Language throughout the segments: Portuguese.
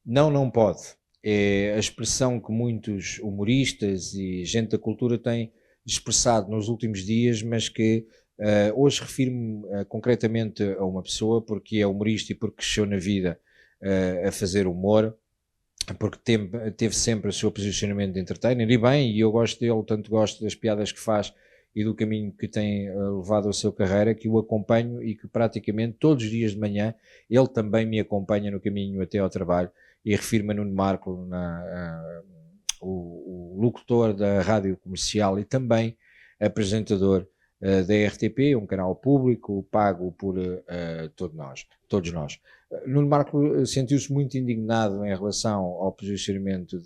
Não, não pode. É a expressão que muitos humoristas e gente da cultura têm expressado nos últimos dias, mas que hoje refiro-me concretamente a uma pessoa porque é humorista e porque cresceu na vida a fazer humor, porque teve sempre o seu posicionamento de entertainer, e bem, e eu gosto dele, tanto gosto das piadas que faz e do caminho que tem levado a sua carreira, que o acompanho e que praticamente todos os dias de manhã ele também me acompanha no caminho até ao trabalho, e refiro-me a Nuno Marco, o locutor da rádio comercial e também apresentador da RTP, um canal público pago por todos nós. Nuno Marco sentiu-se muito indignado em relação ao posicionamento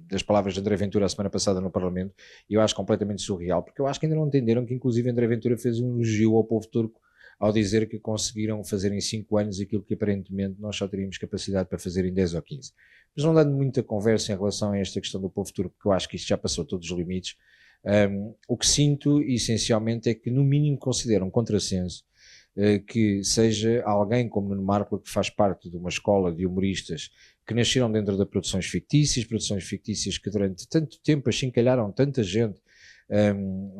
das palavras de André Ventura a semana passada no Parlamento, e eu acho completamente surreal, porque eu acho que ainda não entenderam que inclusive André Ventura fez um elogio ao povo turco ao dizer que conseguiram fazer em 5 anos aquilo que aparentemente nós só teríamos capacidade para fazer em 10 ou 15. Mas não dando muita conversa em relação a esta questão do povo turco, porque eu acho que isto já passou todos os limites, o que sinto essencialmente é que no mínimo considero um contrassenso que seja alguém como Nuno Marco, que faz parte de uma escola de humoristas que nasceram dentro de produções fictícias que durante tanto tempo achincalharam tanta gente,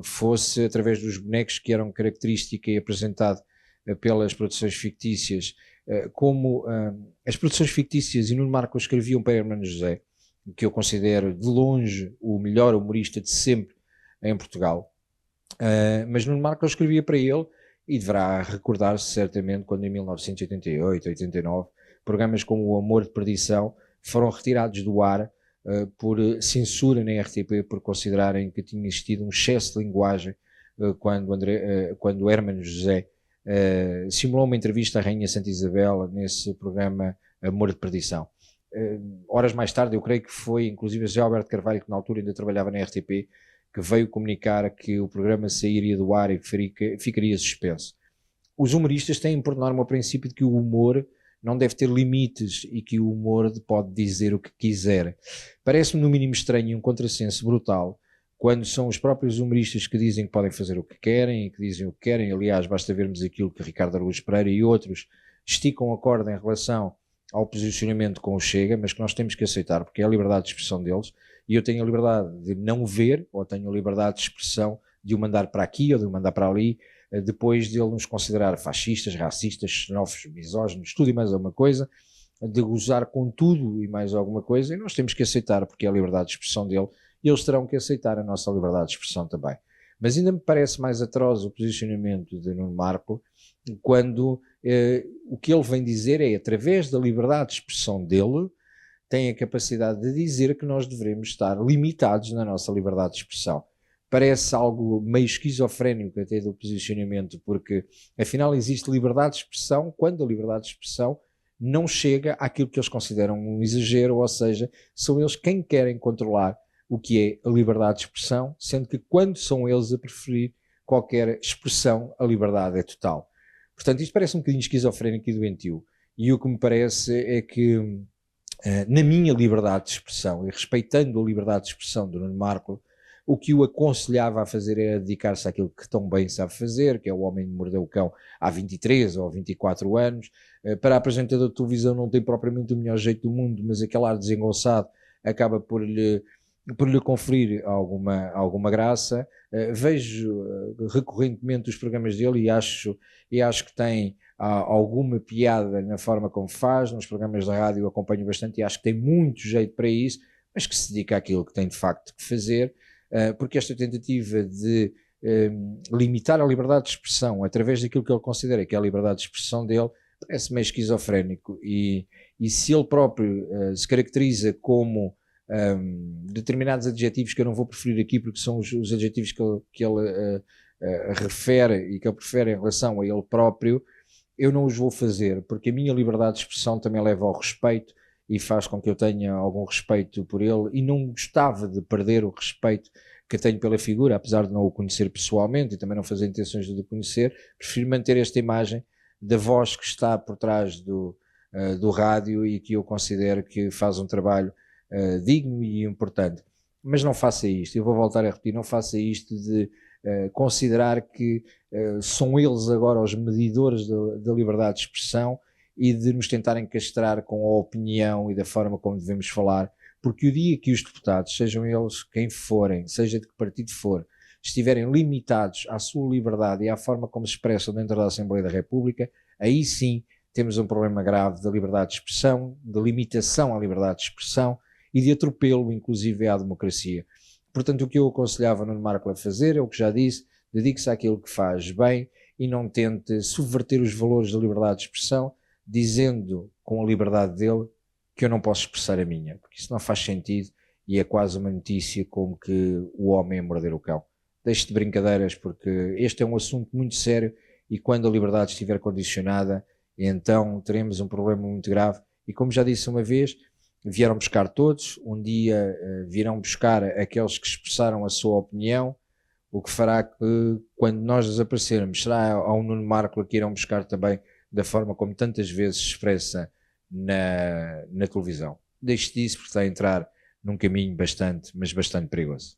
fosse através dos bonecos que eram característica e apresentado pelas produções fictícias, como as produções fictícias e Nuno Marco escreviam para Hermano José, que eu considero de longe o melhor humorista de sempre em Portugal, mas Nuno Marco escrevia para ele, e deverá recordar-se certamente quando em 1988, 89, programas como O Amor de Perdição foram retirados do ar por censura na RTP, por considerarem que tinha existido um excesso de linguagem quando Hermano José simulou uma entrevista à Rainha Santa Isabel nesse programa Amor de Perdição. Horas mais tarde, eu creio que foi inclusive José Alberto Carvalho, que na altura ainda trabalhava na RTP, que veio comunicar que o programa sairia do ar e ficaria suspenso. Os humoristas têm por norma o princípio de que o humor não deve ter limites e que o humor pode dizer o que quiser. Parece-me no mínimo estranho e um contrassenso brutal quando são os próprios humoristas que dizem que podem fazer o que querem e que dizem o que querem. Aliás, basta vermos aquilo que Ricardo Araújo Pereira e outros esticam a corda em relação ao posicionamento com o Chega, mas que nós temos que aceitar porque é a liberdade de expressão deles, e eu tenho a liberdade de não ver, ou tenho a liberdade de expressão de o mandar para aqui ou de o mandar para ali, depois de ele nos considerar fascistas, racistas, xenófobos, misóginos, tudo e mais alguma coisa, de gozar com tudo e mais alguma coisa, e nós temos que aceitar porque é a liberdade de expressão dele, e eles terão que aceitar a nossa liberdade de expressão também. Mas ainda me parece mais atroz o posicionamento de Nuno Marco, quando o que ele vem dizer é, através da liberdade de expressão dele, tem a capacidade de dizer que nós devemos estar limitados na nossa liberdade de expressão. Parece algo meio esquizofrénico até do posicionamento, porque afinal existe liberdade de expressão quando a liberdade de expressão não chega àquilo que eles consideram um exagero, ou seja, são eles quem querem controlar o que é a liberdade de expressão, sendo que quando são eles a preferir qualquer expressão, a liberdade é total. Portanto, isto parece um bocadinho esquizofrénico e doentio, e o que me parece é que na minha liberdade de expressão e respeitando a liberdade de expressão do Nuno Marco, o que o aconselhava a fazer era dedicar-se àquilo que tão bem sabe fazer, que é o Homem de Mordeu o Cão há 23 ou 24 anos. Para apresentador de televisão não tem propriamente o melhor jeito do mundo, mas aquele ar desengonçado acaba por lhe conferir alguma graça. Vejo recorrentemente os programas dele e acho que tem alguma piada na forma como faz. Nos programas da rádio acompanho bastante e acho que tem muito jeito para isso, mas que se dedica àquilo que tem de facto que fazer, porque esta tentativa de limitar a liberdade de expressão através daquilo que ele considera que é a liberdade de expressão dele parece meio esquizofrénico, e se ele próprio se caracteriza como determinados adjetivos que eu não vou preferir aqui porque são os adjetivos que ele refere e que ele prefere em relação a ele próprio, eu não os vou fazer, porque a minha liberdade de expressão também leva ao respeito e faz com que eu tenha algum respeito por ele, e não gostava de perder o respeito que tenho pela figura, apesar de não o conhecer pessoalmente e também não fazer intenções de o conhecer. Prefiro manter esta imagem da voz que está por trás do rádio e que eu considero que faz um trabalho digno e importante. Mas não faça isto, eu vou voltar a repetir, não faça isto de considerar que são eles agora os medidores da liberdade de expressão e de nos tentarem castrar com a opinião e da forma como devemos falar, porque o dia que os deputados, sejam eles quem forem, seja de que partido for, estiverem limitados à sua liberdade e à forma como se expressam dentro da Assembleia da República, aí sim temos um problema grave da liberdade de expressão, de limitação à liberdade de expressão e de atropelo, inclusive, à democracia. Portanto, o que eu aconselhava Nuno Marco a fazer é o que já disse: dedique-se àquilo que faz bem e não tente subverter os valores da liberdade de expressão, dizendo com a liberdade dele que eu não posso expressar a minha, porque isso não faz sentido e é quase uma notícia como que o homem a morder o cão. Deixe de brincadeiras, porque este é um assunto muito sério e quando a liberdade estiver condicionada, então teremos um problema muito grave. E como já disse uma vez, vieram buscar todos, um dia virão buscar aqueles que expressaram a sua opinião, o que fará que quando nós desaparecermos, será ao Nuno Marco que irão buscar também da forma como tantas vezes se expressa na televisão. Deixe disso porque está a entrar num caminho bastante, mas bastante perigoso.